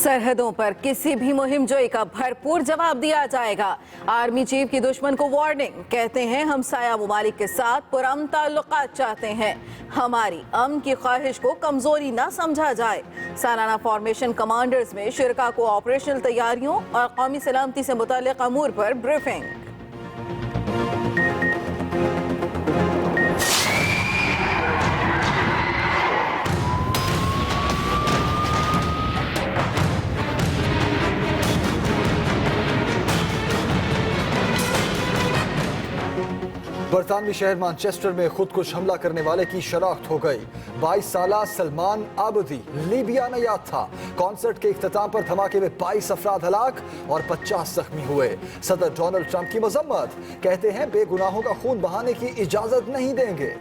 सरहदों पर किसी भी मुहिम जोई का भरपूर जवाब दिया जाएगा। आर्मी चीफ की दुश्मन को वार्निंग, कहते हैं हमसाया ममालिक के साथ पुरअमन ताल्लुकात चाहते हैं, हमारी अमन की ख्वाहिश को कमजोरी ना समझा जाए। सालाना फॉर्मेशन कमांडर्स में शिरका को ऑपरेशनल तैयारियों और कौमी सलामती से मुताल्लिक़ अमूर पर ब्रीफिंग। बरतानवी शहर मैनचेस्टर में खुदकुश हमला करने वाले की शनाख्त हो गई। 22 साला सलमान आबदी लीबिया नयाद था। कॉन्सर्ट के इख्तिताम पर धमाके में 22 अफराद हलाक और 50 जख्मी हुए। सदर डोनाल्ड ट्रंप की मजम्मत, कहते हैं बेगुनाहों का खून बहाने की इजाजत नहीं देंगे।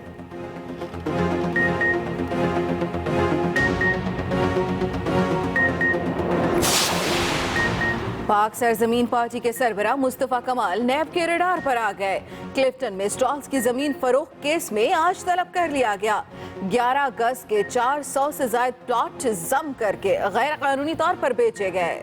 पाक सरजमीन पार्टी के सरबरा मुस्तफा कमाल नैब के रडार पर आ गए। क्लिफ्टन में स्टॉल्स की जमीन फरोख्त केस में आज तलब कर लिया गया। 11 गज के 400 से ज्यादा प्लॉट जम करके गैर कानूनी तौर पर बेचे गए।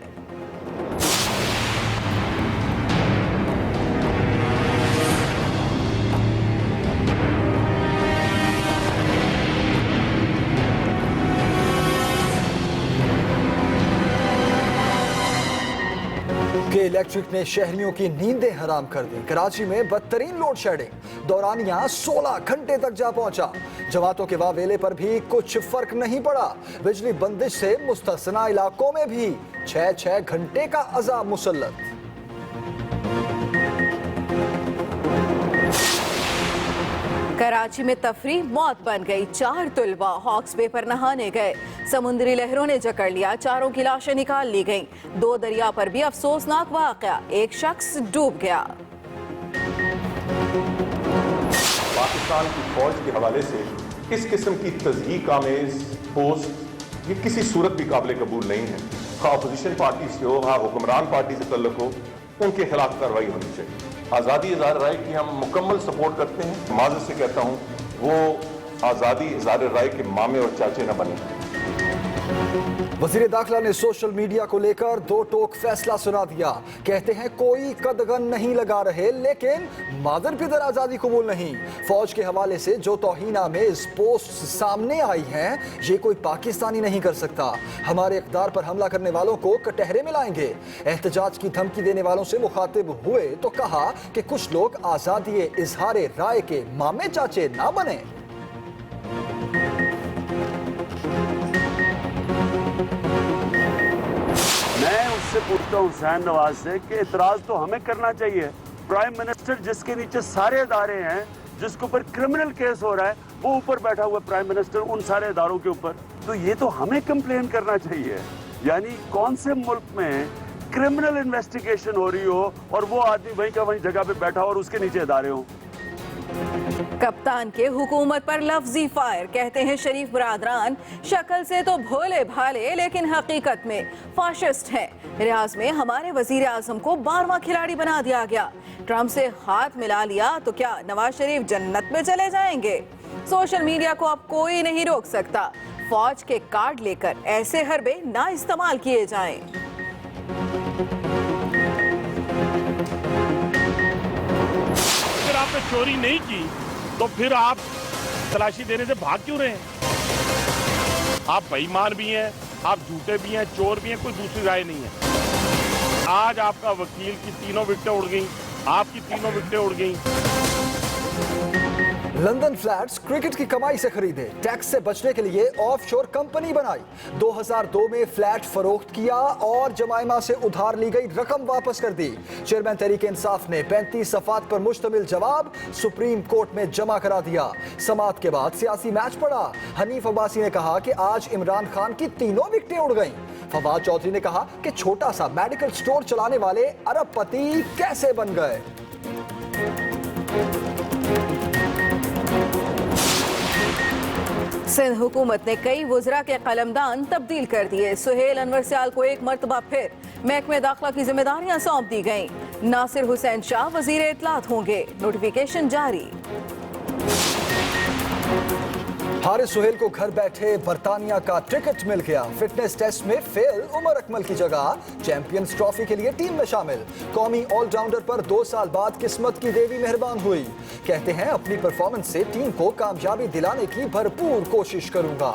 के इलेक्ट्रिक ने शहरियों की नींदें हराम कर दी। कराची में बदतरीन लोड शेडिंग, दौरानिया 16 घंटे तक जा पहुंचा। जमातों के वावेले पर भी कुछ फर्क नहीं पड़ा। बिजली बंदिश से मुस्तस्ना इलाकों में भी 6-6 घंटे का अजाब मुसल्लत। कराची में तफरीह मौत बन गई। 4 तुलबा हॉक्स बे पर नहाने गए, समुद्री लहरों ने जकड़ लिया, चारों की लाशें निकाल ली गईं। 2 दरिया पर भी अफसोसनाक वाकया, एक शख्स डूब गया। पाकिस्तान की फौज के हवाले से इस किस्म की तज़हीक आमेज पोस्ट ये किसी सूरत भी काबिल कबूल नहीं है। खा अपोजिशन पार्टी से हो, हाँ हुक्मरान पार्टी से तल्लुक हो, उनके खिलाफ कार्रवाई होनी चाहिए। आज़ादी इज़हार राय की हम मुकम्मल सपोर्ट करते हैं। माज़ से कहता हूँ वो आज़ादी इज़हार राय के मामे और चाचे न बने। वज़ीर दाखिला ने सोशल मीडिया को लेकर 2 टोक फैसला सुना दिया। कहते हैं कोई कदगन नहीं लगा रहे, लेकिन मादर पिदर आज़ादी कबूल नहीं। फौज के हवाले से जो तौहीना में इस पोस्ट सामने आई हैं, ये कोई पाकिस्तानी नहीं कर सकता। हमारे इक़दार पर हमला करने वालों को कटहरे में लाएंगे। एहतजाज की धमकी देने वालों से मुखातिब हुए तो कहा कि कुछ लोग आज़ादी इज़हार राय के मामे चाचे ना बने। मैं उससे पूछता हूँ हुसैन नवाज से कि इतराज तो हमें करना चाहिए। प्राइम मिनिस्टर जिसके नीचे सारे इदारे हैं, जिसके ऊपर क्रिमिनल केस हो रहा है, वो ऊपर बैठा हुआ प्राइम मिनिस्टर उन सारे इदारों के ऊपर, तो ये तो हमें कंप्लेन करना चाहिए। यानी कौन से मुल्क में क्रिमिनल इन्वेस्टिगेशन हो रही हो और वो आदमी वहीं का वहीं जगह पे बैठा हो और उसके नीचे इदारे हो। कप्तान के हुकूमत पर लफ्जी फायर, कहते हैं शरीफ बरादरान शक्ल से तो भोले भाले लेकिन हकीकत में फाशिस्ट हैं। रियाज में हमारे वजीर आजम को 12वां खिलाड़ी बना दिया गया। ट्रंप से हाथ मिला लिया तो क्या नवाज शरीफ जन्नत में चले जाएंगे? सोशल मीडिया को अब कोई नहीं रोक सकता। फौज के कार्ड लेकर ऐसे हरबे ना इस्तेमाल किए जाएं। अगर आपने चोरी नहीं की तो फिर आप तलाशी देने से भाग क्यों रहे हैं? आप बेईमान भी हैं, आप झूठे भी हैं, चोर भी हैं, कोई दूसरी राय नहीं है। आज आपका वकील की 3 विकेटें उड़ गई, आपकी 3 विकेटें उड़ गई। लंदन फ्लैट्स क्रिकेट की कमाई से खरीदे, टैक्स से बचने के लिए ऑफशोर कंपनी बनाई। 2002 में फ्लैट फरोख्त किया और जमाइमा से उधार ली गई रकम वापस कर दी। चेयरमैन तहरीक इंसाफ ने 35 सफ़ात पर मुश्तमिल जवाब सुप्रीम कोर्ट में जमा करा दिया। समाअत के बाद सियासी मैच पड़ा। हनीफ अब्बासी ने कहा कि आज इमरान खान की 3 विकेटें उड़ गईं। फवाद चौधरी ने कहा कि छोटा सा मेडिकल स्टोर चलाने वाले अरबपति कैसे बन गए। सिंध हुकूमत ने कई वज़रा के कलमदान तब्दील कर दिए। सुहेल अनवर सियाल को एक मरतबा फिर महकमे दाखिला की जिम्मेदारियां सौंप दी गईं। नासिर हुसैन शाह वजीर इत्तलात होंगे, नोटिफिकेशन जारी। हारिस सुहेल को घर बैठे बर्तानिया का टिकट मिल गया। फिटनेस टेस्ट में फेल उमर अकमल की जगह चैंपियंस ट्रॉफी के लिए टीम में शामिल। कौमी ऑलराउंडर पर 2 साल बाद किस्मत की देवी मेहरबान हुई। कहते हैं अपनी परफॉर्मेंस से टीम को कामयाबी दिलाने की भरपूर कोशिश करूंगा।